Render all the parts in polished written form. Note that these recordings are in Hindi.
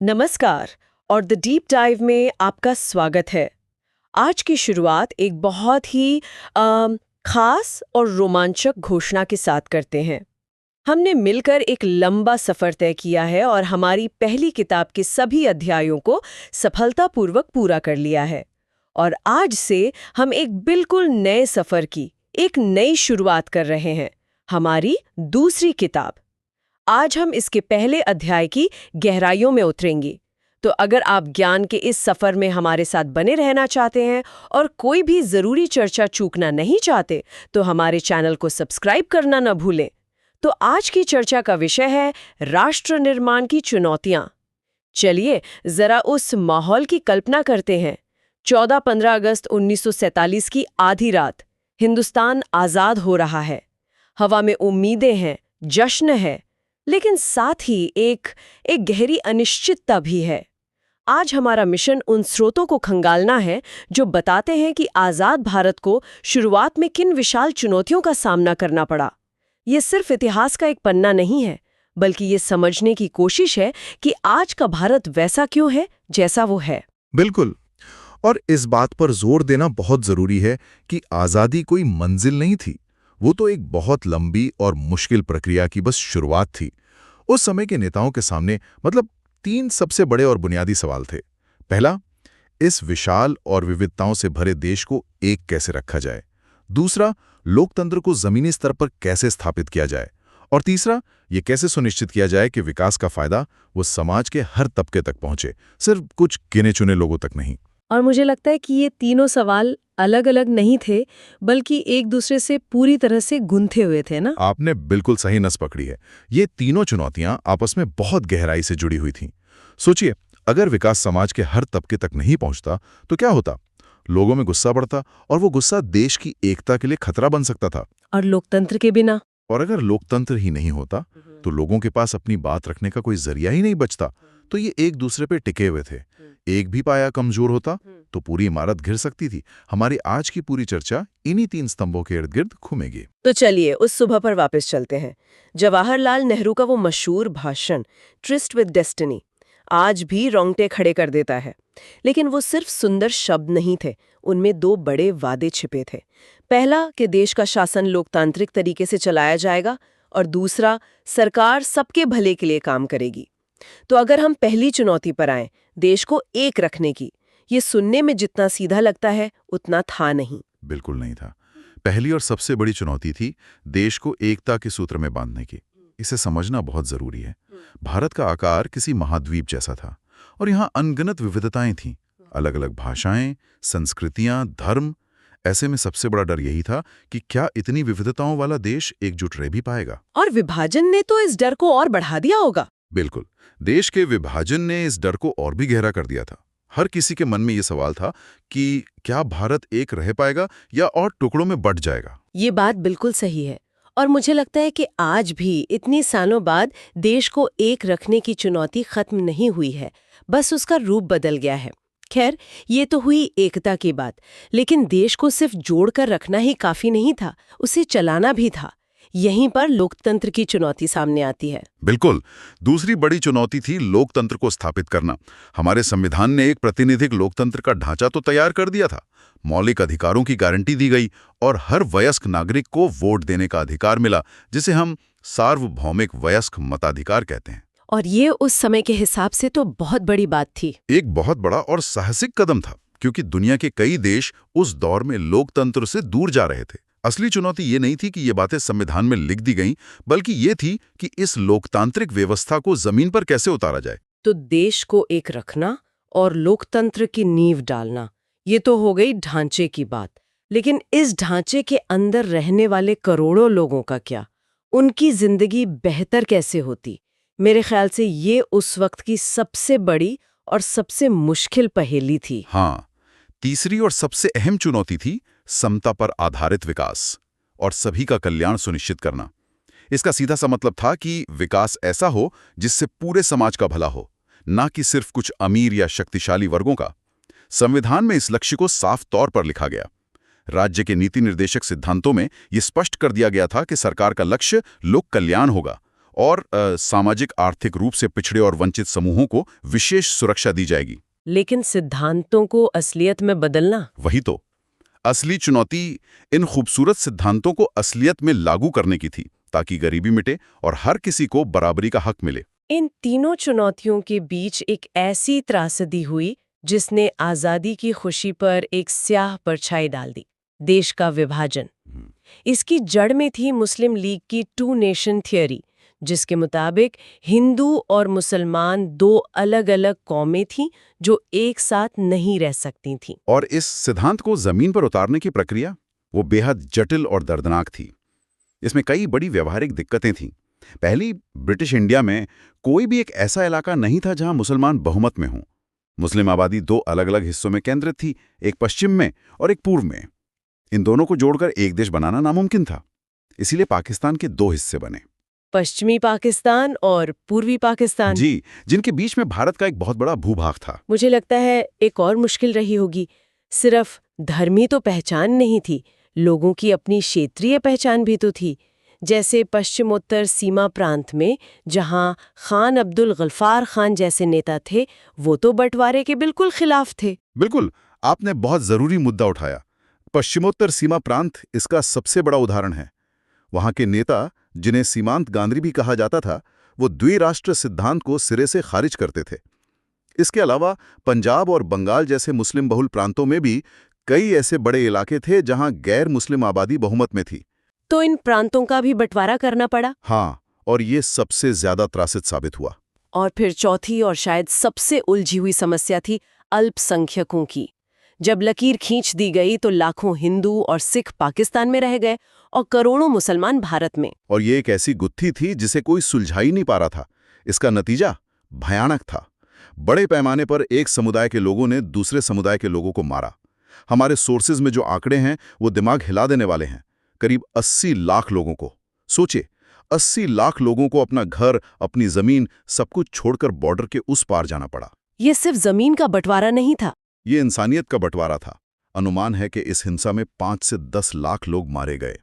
नमस्कार और द डीप डाइव में आपका स्वागत है। आज की शुरुआत एक बहुत ही खास और रोमांचक घोषणा के साथ करते हैं। हमने मिलकर एक लंबा सफर तय किया है और हमारी पहली किताब के सभी अध्यायों को सफलतापूर्वक पूरा कर लिया है। और आज से हम एक बिल्कुल नए सफर की एक नई शुरुआत कर रहे हैं, हमारी दूसरी किताब। आज हम इसके पहले अध्याय की गहराइयों में उतरेंगे। तो अगर आप ज्ञान के इस सफर में हमारे साथ बने रहना चाहते हैं और कोई भी जरूरी चर्चा चूकना नहीं चाहते, तो हमारे चैनल को सब्सक्राइब करना न भूलें। तो आज की चर्चा का विषय है राष्ट्र निर्माण की चुनौतियां। चलिए जरा उस माहौल की कल्पना करते हैं। 14-15 अगस्त 1947 की आधी रात, हिंदुस्तान आजाद हो रहा है। हवा में उम्मीदें हैं, जश्न है, लेकिन साथ ही एक गहरी अनिश्चितता भी है। आज हमारा मिशन उन स्रोतों को खंगालना है जो बताते हैं कि आजाद भारत को शुरुआत में किन विशाल चुनौतियों का सामना करना पड़ा। ये सिर्फ इतिहास का एक पन्ना नहीं है, बल्कि ये समझने की कोशिश है कि आज का भारत वैसा क्यों है जैसा वो है। बिल्कुल। और इस बात पर जोर देना बहुत जरूरी है कि आजादी कोई मंजिल नहीं थी, वो तो एक बहुत लंबी और मुश्किल प्रक्रिया की बस शुरुआत थी। उस समय के नेताओं के सामने तीन सबसे बड़े और बुनियादी सवाल थे। पहला, इस विशाल और विविधताओं से भरे देश को एक कैसे रखा जाए। दूसरा, लोकतंत्र को जमीनी स्तर पर कैसे स्थापित किया जाए। और तीसरा, ये कैसे सुनिश्चित किया जाए कि विकास का फायदा वो समाज के हर तबके तक पहुंचे, सिर्फ कुछ गिने चुने लोगों तक नहीं। और मुझे लगता है कि ये तीनों सवाल अलग अलग नहीं थे, बल्कि एक दूसरे से पूरी तरह से गुंथे हुए थे ना। आपने बिल्कुल सही नस पकड़ी है। ये तीनों चुनौतियां आपस में बहुत गहराई से जुड़ी हुई थीं। सोचिए, अगर विकास समाज के हर तबके तक नहीं पहुंचता तो क्या होता? लोगों में गुस्सा बढ़ता और वो गुस्सा देश की एकता के लिए खतरा बन सकता था। और लोकतंत्र के बिना? और अगर लोकतंत्र ही नहीं होता तो लोगों के पास अपनी बात रखने का कोई जरिया ही नहीं बचता। तो ये एक दूसरे पे टिके हुए थे। एक भी पाया कमजोर होता तो पूरी इमारत घिर सकती थी। हमारी आज की पूरी चर्चा इन्हीं तीन स्तंभों के इर्द गिर्द घूमेगी। तो चलिए उस सुबह पर वापस चलते हैं। जवाहरलाल नेहरू का वो मशहूर भाषण ट्रिस्ट विद डेस्टिनी आज भी रोंगटे खड़े कर देता है। लेकिन वो सिर्फ सुंदर शब्द नहीं थे, उनमें दो बड़े वादे छिपे थे। पहला कि देश का शासन लोकतांत्रिक तरीके से चलाया जाएगा, और दूसरा, सरकार सबके भले के लिए काम करेगी। तो अगर हम पहली चुनौती पर आएं, देश को एक रखने की, ये सुनने में जितना सीधा लगता है उतना था नहीं। बिल्कुल नहीं था। पहली और सबसे बड़ी चुनौती थी देश को एकता के सूत्र में बांधने की। इसे समझना बहुत जरूरी है। भारत का आकार किसी महाद्वीप जैसा था और यहाँ अनगिनत विविधताएं थीं, अलग अलग भाषाएं, संस्कृतियां, धर्म। ऐसे में सबसे बड़ा डर यही था कि क्या इतनी विविधताओं वाला देश एकजुट रह भी पाएगा। और विभाजन ने तो इस डर को और बढ़ा दिया होगा। बिल्कुल, देश के विभाजन ने इस डर को और भी गहरा कर दिया था। हर किसी के मन में ये सवाल था कि क्या भारत एक रह पाएगा या और टुकड़ों में बंट जाएगा। ये बात बिल्कुल सही है। और मुझे लगता है कि आज भी इतनी सालों बाद देश को एक रखने की चुनौती खत्म नहीं हुई है, बस उसका रूप बदल गया है। खैर, ये तो हुई एकता की बात, लेकिन देश को सिर्फ जोड़कर रखना ही काफी नहीं था, उसे चलाना भी था। यहीं पर लोकतंत्र की चुनौती सामने आती है। बिल्कुल, दूसरी बड़ी चुनौती थी लोकतंत्र को स्थापित करना। हमारे संविधान ने एक प्रातिनिधिक लोकतंत्र का ढांचा तो तैयार कर दिया था, मौलिक अधिकारों की गारंटी दी गई और हर वयस्क नागरिक को वोट देने का अधिकार मिला, जिसे हम सार्वभौमिक वयस्क मताधिकार कहते हैं। और ये उस समय के हिसाब से तो बहुत बड़ी बात थी। एक बहुत बड़ा और साहसिक कदम था, क्योंकि दुनिया के कई देश उस दौर में लोकतंत्र से दूर जा रहे थे। असली चुनौती ये नहीं थी कि ये बातें संविधान में लिख दी गईं, बल्कि ये थी कि इस लोकतांत्रिक व्यवस्था को जमीन पर कैसे उतारा जाए। तो देश को एक रखना और लोकतंत्र की नींव डालना, ये तो हो गई ढांचे की बात। लेकिन इस ढांचे के अंदर रहने वाले करोड़ों लोगों का क्या? उनकी जिंदगी बेहतर कैसे होती? मेरे ख्याल से ये उस वक्त की सबसे बड़ी और सबसे मुश्किल पहेली थी। हाँ, तीसरी और सबसे अहम चुनौती थी समता पर आधारित विकास और सभी का कल्याण सुनिश्चित करना। इसका सीधा सा मतलब था कि विकास ऐसा हो जिससे पूरे समाज का भला हो, ना कि सिर्फ कुछ अमीर या शक्तिशाली वर्गों का। संविधान में इस लक्ष्य को साफ तौर पर लिखा गया। राज्य के नीति निर्देशक सिद्धांतों में यह स्पष्ट कर दिया गया था कि सरकार का लक्ष्य लोक कल्याण होगा और सामाजिक आर्थिक रूप से पिछड़े और वंचित समूहों को विशेष सुरक्षा दी जाएगी। लेकिन सिद्धांतों को असलियत में बदलना, वही तो असली चुनौती इन खूबसूरत सिद्धांतों को असलियत में लागू करने की थी, ताकि गरीबी मिटे और हर किसी को बराबरी का हक मिले। इन तीनों चुनौतियों के बीच एक ऐसी त्रासदी हुई जिसने आजादी की खुशी पर एक स्याह परछाई डाल दी, देश का विभाजन। इसकी जड़ में थी मुस्लिम लीग की 2 नेशन थियरी, जिसके मुताबिक हिंदू और मुसलमान 2 अलग-अलग कौमें थीं जो एक साथ नहीं रह सकती थीं। और इस सिद्धांत को जमीन पर उतारने की प्रक्रिया वो बेहद जटिल और दर्दनाक थी। इसमें कई बड़ी व्यवहारिक दिक्कतें थीं। पहली, ब्रिटिश इंडिया में कोई भी एक ऐसा इलाका नहीं था जहां मुसलमान बहुमत में हों। मुस्लिम आबादी 2 अलग-अलग हिस्सों में केंद्रित थी, एक पश्चिम में और एक पूर्व में। इन दोनों को जोड़कर एक देश बनाना नामुमकिन था। इसीलिए पाकिस्तान के 2 हिस्से बने। पश्चिमी पाकिस्तान और पूर्वी पाकिस्तान। जी, जिनके बीच में भारत का एक बहुत बड़ा भूभाग था। मुझे लगता है एक और मुश्किल रही होगी। सिर्फ धर्मी तो पहचान नहीं थी, लोगों की अपनी क्षेत्रीय पहचान भी तो थी। जैसे पश्चिमोत्तर सीमा प्रांत में जहां खान अब्दुल गफ्फार खान जैसे नेता थे, वो तो बंटवारे के बिल्कुल खिलाफ थे। बिल्कुल, आपने बहुत जरूरी मुद्दा उठाया। पश्चिमोत्तर सीमा प्रांत इसका सबसे बड़ा उदाहरण है। वहां के नेता, जिन्हें सीमांत गांधी भी कहा जाता था, वो द्विराष्ट्र सिद्धांत को सिरे से खारिज करते थे। इसके अलावा पंजाब और बंगाल जैसे मुस्लिम बहुल प्रांतों में भी कई ऐसे बड़े इलाके थे जहां गैर मुस्लिम आबादी बहुमत में थी। तो इन प्रांतों का भी बंटवारा करना पड़ा। हाँ, और ये सबसे ज्यादा त्रासित साबित हुआ। और फिर चौथी और शायद सबसे उलझी हुई समस्या थी अल्पसंख्यकों की। जब लकीर खींच दी गई तो लाखों हिंदू और सिख पाकिस्तान में रह गए और करोड़ों मुसलमान भारत में। और ये एक ऐसी गुत्थी थी जिसे कोई सुलझा ही नहीं पा रहा था। इसका नतीजा भयानक था। बड़े पैमाने पर एक समुदाय के लोगों ने दूसरे समुदाय के लोगों को मारा। हमारे सोर्सेज में जो आंकड़े हैं वो दिमाग हिला देने वाले हैं। करीब 80 लाख लोगों को, सोचे, 80 लाख लोगों को अपना घर, अपनी जमीन, सब कुछ छोड़कर बॉर्डर के उस पार जाना पड़ा। ये सिर्फ जमीन का बंटवारा नहीं था, ये इंसानियत का बंटवारा था। अनुमान है कि इस हिंसा में 5 से 10 लाख लोग मारे गए।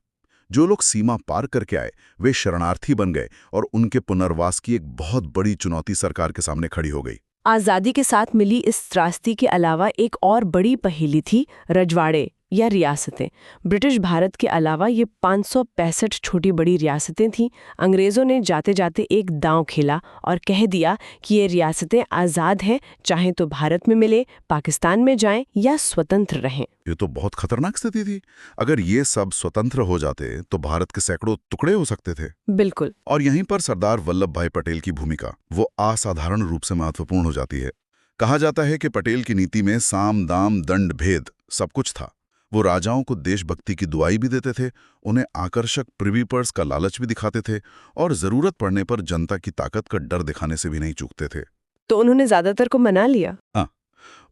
जो लोग सीमा पार करके आए वे शरणार्थी बन गए और उनके पुनर्वास की एक बहुत बड़ी चुनौती सरकार के सामने खड़ी हो गई। आज़ादी के साथ मिली इस त्रासदी के अलावा एक और बड़ी पहेली थी रजवाड़े या रियासतें। ब्रिटिश भारत के अलावा ये 565 छोटी बड़ी रियासतें थीं। अंग्रेज़ों ने जाते जाते एक दांव खेला और कह दिया कि ये रियासतें आज़ाद हैं, चाहे तो भारत में मिले, पाकिस्तान में जाएं या स्वतंत्र रहें। ये तो बहुत खतरनाक स्थिति थी। अगर ये सब स्वतंत्र हो जाते तो भारत के सैकड़ों टुकड़े हो सकते थे। बिल्कुल। और यहीं पर सरदार वल्लभ भाई पटेल की भूमिका वो असाधारण रूप से महत्वपूर्ण हो जाती है। कहा जाता है कि पटेल की नीति में साम दाम दंड भेद सब कुछ था। वो राजाओं को देशभक्ति की दुआई भी देते थे, उन्हें आकर्षक प्रिवी पर्स का लालच भी दिखाते थे और जरूरत पड़ने पर जनता की ताकत का डर दिखाने से भी नहीं चूकते थे। तो उन्होंने ज्यादातर को मना लिया। हाँ,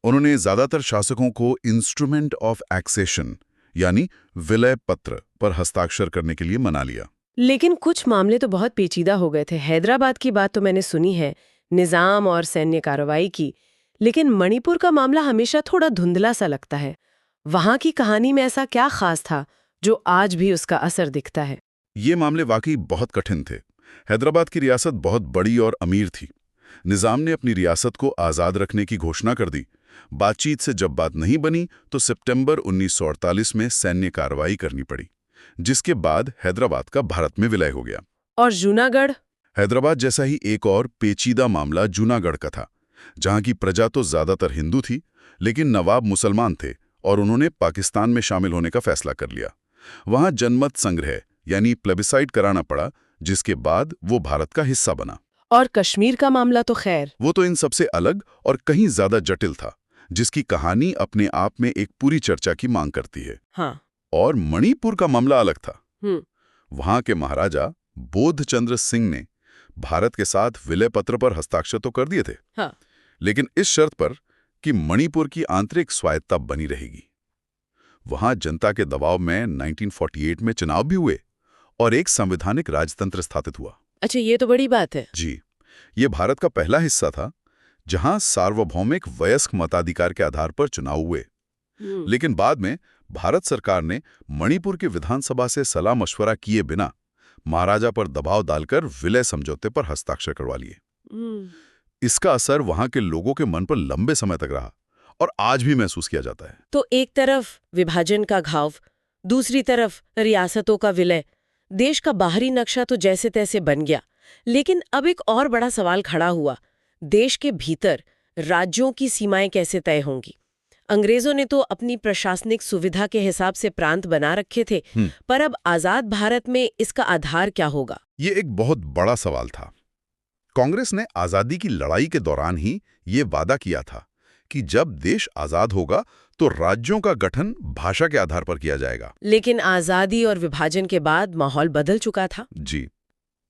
उन्होंने ज्यादातर शासकों को इंस्ट्रूमेंट ऑफ एक्सेशन यानी विलय पत्र पर हस्ताक्षर करने के लिए मना लिया। लेकिन कुछ मामले तो बहुत पेचीदा हो गए थे। हैदराबाद की बात तो मैंने सुनी है, निजाम और सैन्य कार्रवाई की, लेकिन मणिपुर का मामला हमेशा थोड़ा धुंधला सा लगता है। वहां की कहानी में ऐसा क्या खास था जो आज भी उसका असर दिखता है? ये मामले वाकई बहुत कठिन थे। हैदराबाद की रियासत बहुत बड़ी और अमीर थी। निजाम ने अपनी रियासत को आज़ाद रखने की घोषणा कर दी। बातचीत से जब बात नहीं बनी तो सितंबर 1948 में सैन्य कार्रवाई करनी पड़ी, जिसके बाद हैदराबाद का भारत में विलय हो गया। और जूनागढ़? हैदराबाद जैसा ही एक और पेचीदा मामला जूनागढ़ का था, जहां की प्रजा तो ज्यादातर हिंदू थी, लेकिन नवाब मुसलमान थे और उन्होंने पाकिस्तान में शामिल होने का फैसला कर लिया। वहां जनमत संग्रह यानी प्लेबिसाइड कराना पड़ा, जिसके बाद वो भारत का हिस्सा बना। और कश्मीर का मामला तो खैर, वो तो इन सबसे अलग और कहीं ज्यादा जटिल था, जिसकी कहानी अपने आप में एक पूरी चर्चा की मांग करती है। हाँ। और मणिपुर का मामला अलग था। वहां के महाराजा बोधचंद्र सिंह ने भारत के साथ विलय पत्र पर हस्ताक्षर तो कर दिए थे, हाँ। लेकिन इस शर्त पर कि मणिपुर की आंतरिक स्वायत्तता बनी रहेगी। वहां जनता के दबाव में 1948 में चुनाव भी हुए और एक संवैधानिक राजतंत्र स्थापित हुआ। अच्छा, ये तो बड़ी बात है। जी, ये भारत का पहला हिस्सा था जहां सार्वभौमिक वयस्क मताधिकार के आधार पर चुनाव हुए। लेकिन बाद में भारत सरकार ने मणिपुर की विधानसभा से सलाह मशवरा किए बिना महाराजा पर दबाव डालकर विलय समझौते पर हस्ताक्षर करवा लिए। इसका असर वहां के लोगों के मन पर लंबे समय तक रहा और आज भी महसूस किया जाता है। तो एक तरफ विभाजन का घाव, दूसरी तरफ रियासतों का विलय। देश का बाहरी नक्शा तो जैसे तैसे बन गया, लेकिन अब एक और बड़ा सवाल खड़ा हुआ। देश के भीतर राज्यों की सीमाएं कैसे तय होंगी? अंग्रेजों ने तो अपनी प्रशासनिक सुविधा के हिसाब से प्रांत बना रखे थे, पर अब आजाद भारत में इसका आधार क्या होगा? ये एक बहुत बड़ा सवाल था। कांग्रेस ने आजादी की लड़ाई के दौरान ही ये वादा किया था कि जब देश आजाद होगा तो राज्यों का गठन भाषा के आधार पर किया जाएगा। लेकिन आजादी और विभाजन के बाद माहौल बदल चुका था। जी,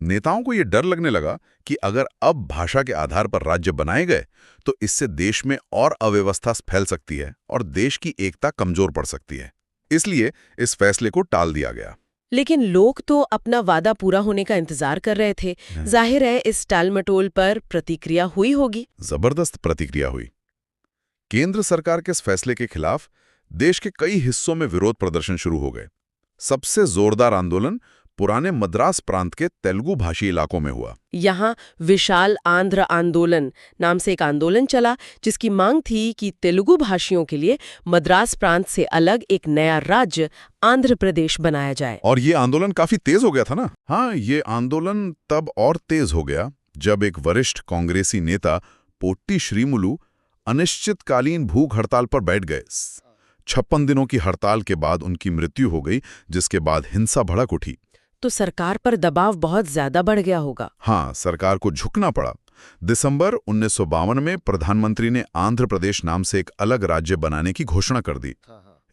नेताओं को ये डर लगने लगा कि अगर अब भाषा के आधार पर राज्य बनाए गए तो इससे देश में और अव्यवस्था फैल सकती है और देश की एकता कमजोर पड़ सकती है। इसलिए इस फैसले को टाल दिया गया। लेकिन लोग तो अपना वादा पूरा होने का इंतजार कर रहे थे। जाहिर है इस टालमटोल पर प्रतिक्रिया हुई होगी। जबरदस्त प्रतिक्रिया हुई। केंद्र सरकार के इस फैसले के खिलाफ देश के कई हिस्सों में विरोध प्रदर्शन शुरू हो गए। सबसे जोरदार आंदोलन पुराने मद्रास प्रांत के तेलुगु भाषी इलाकों में हुआ। यहाँ विशाल आंध्र आंदोलन नाम से एक आंदोलन चला, जिसकी मांग थी कि तेलुगु भाषियों के लिए मद्रास प्रांत से अलग एक नया राज्य आंध्र प्रदेश बनाया जाए। और ये आंदोलन काफी तेज हो गया था ना? हाँ, ये आंदोलन तब और तेज हो गया जब एक वरिष्ठ कांग्रेसी नेता पोट्टी श्रीमुलु अनिश्चितकालीन भूख हड़ताल पर बैठ गए। 56 दिनों की हड़ताल के बाद उनकी मृत्यु हो गई, जिसके बाद हिंसा भड़क उठी। तो सरकार पर दबाव बहुत ज्यादा बढ़ गया होगा। हाँ, सरकार को झुकना पड़ा। दिसंबर 1952 में प्रधानमंत्री ने आंध्र प्रदेश नाम से एक अलग राज्य बनाने की घोषणा कर दी।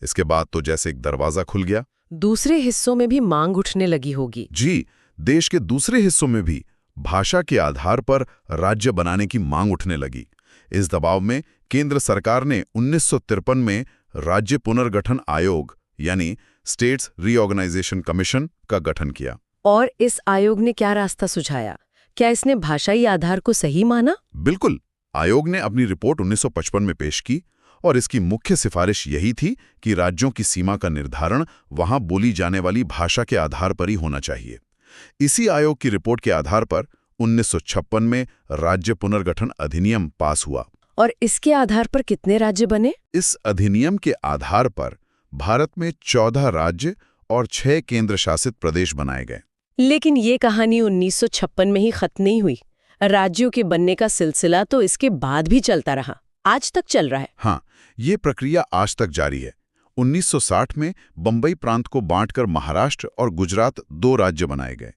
इसके बाद तो जैसे एक दरवाजा खुल गया। दूसरे हिस्सों में भी मांग उठने लगी होगी। जी, देश के दूसरे हिस्सों में भी भाषा के आधार पर राज्य बनाने की मांग उठने लगी। इस दबाव में केंद्र सरकार ने 1953 में राज्य पुनर्गठन आयोग यानी स्टेट्स रीऑर्गेनाइजेशन कमीशन का गठन किया। और इस आयोग ने क्या रास्ता सुझाया? क्या इसने भाषाई आधार को सही माना? बिल्कुल। आयोग ने अपनी रिपोर्ट 1955 में पेश की और इसकी मुख्य सिफारिश यही थी कि राज्यों की सीमा का निर्धारण वहां बोली जाने वाली भाषा के आधार पर ही होना चाहिए। इसी आयोग की रिपोर्ट के आधार पर 1956 में राज्य पुनर्गठन अधिनियम पास हुआ। और इसके आधार पर कितने राज्य बने? इस अधिनियम के आधार पर भारत में 14 राज्य और 6 केंद्र शासित प्रदेश बनाए गए। लेकिन ये कहानी 1956 में ही खत्म नहीं हुई। राज्यों के बनने का सिलसिला तो इसके बाद भी चलता रहा, आज तक चल रहा है। हाँ, ये प्रक्रिया आज तक जारी है। 1960 में बंबई प्रांत को बांटकर महाराष्ट्र और गुजरात 2 राज्य बनाए गए।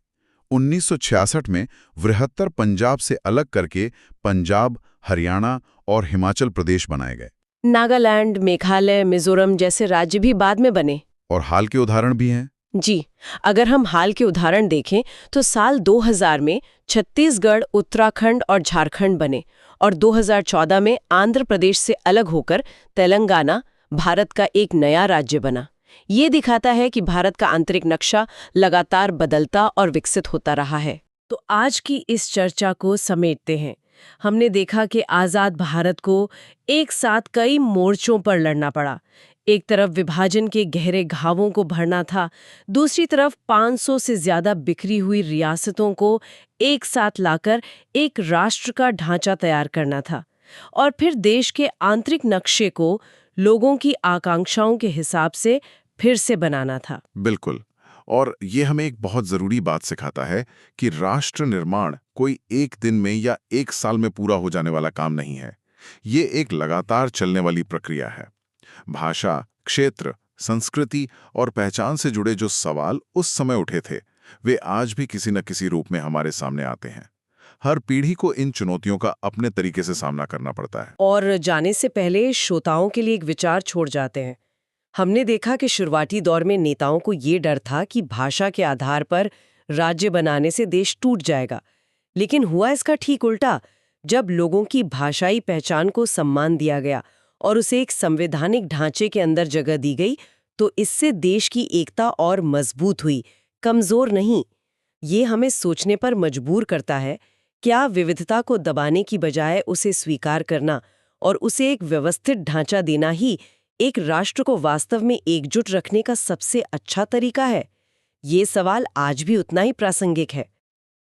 1966 में वृहत्तर पंजाब से अलग करके पंजाब, हरियाणा और हिमाचल प्रदेश बनाए गए। नागालैंड, मेघालय, मिजोरम जैसे राज्य भी बाद में बने। और हाल के उदाहरण भी हैं। जी, अगर हम हाल के उदाहरण देखें तो साल 2000 में छत्तीसगढ़, उत्तराखंड और झारखंड बने और 2014 में आंध्र प्रदेश से अलग होकर तेलंगाना भारत का एक नया राज्य बना। ये दिखाता है कि भारत का आंतरिक नक्शा लगातार बदलता और विकसित होता रहा है। तो आज की इस चर्चा को समेटते हैं। हमने देखा कि आज़ाद भारत को एक साथ कई मोर्चों पर लड़ना पड़ा। एक तरफ विभाजन के गहरे घावों को भरना था, दूसरी तरफ 500 से ज्यादा बिखरी हुई रियासतों को एक साथ लाकर एक राष्ट्र का ढांचा तैयार करना था, और फिर देश के आंतरिक नक्शे को लोगों की आकांक्षाओं के हिसाब से फिर से बनाना था। बिल्कुल। और ये हमें एक बहुत ज़रूरी बात सिखाता है कि राष्ट्र निर्माण कोई एक दिन में या एक साल में पूरा हो जाने वाला काम नहीं है। ये एक लगातार चलने वाली प्रक्रिया है। भाषा, क्षेत्र, संस्कृति और पहचान से जुड़े जो सवाल उस समय उठे थे, वे आज भी किसी न किसी रूप में हमारे सामने आते हैं। हर पीढ़ी को इन चुनौतियों का अपने तरीके से सामना करना पड़ता है। और जाने से पहले श्रोताओं के लिए एक विचार छोड़ जाते हैं। हमने देखा कि शुरुआती दौर में नेताओं को ये डर था कि भाषा के आधार पर राज्य बनाने से देश टूट जाएगा, लेकिन हुआ इसका ठीक उल्टा। जब लोगों की भाषाई पहचान को सम्मान दिया गया और उसे एक संवैधानिक ढांचे के अंदर जगह दी गई, तो इससे देश की एकता और मजबूत हुई, कमजोर नहीं। ये हमें सोचने पर मजबूर करता है, क्या विविधता को दबाने की बजाय उसे स्वीकार करना और उसे एक व्यवस्थित ढांचा देना ही एक राष्ट्र को वास्तव में एकजुट रखने का सबसे अच्छा तरीका है? ये सवाल आज भी उतना ही प्रासंगिक है।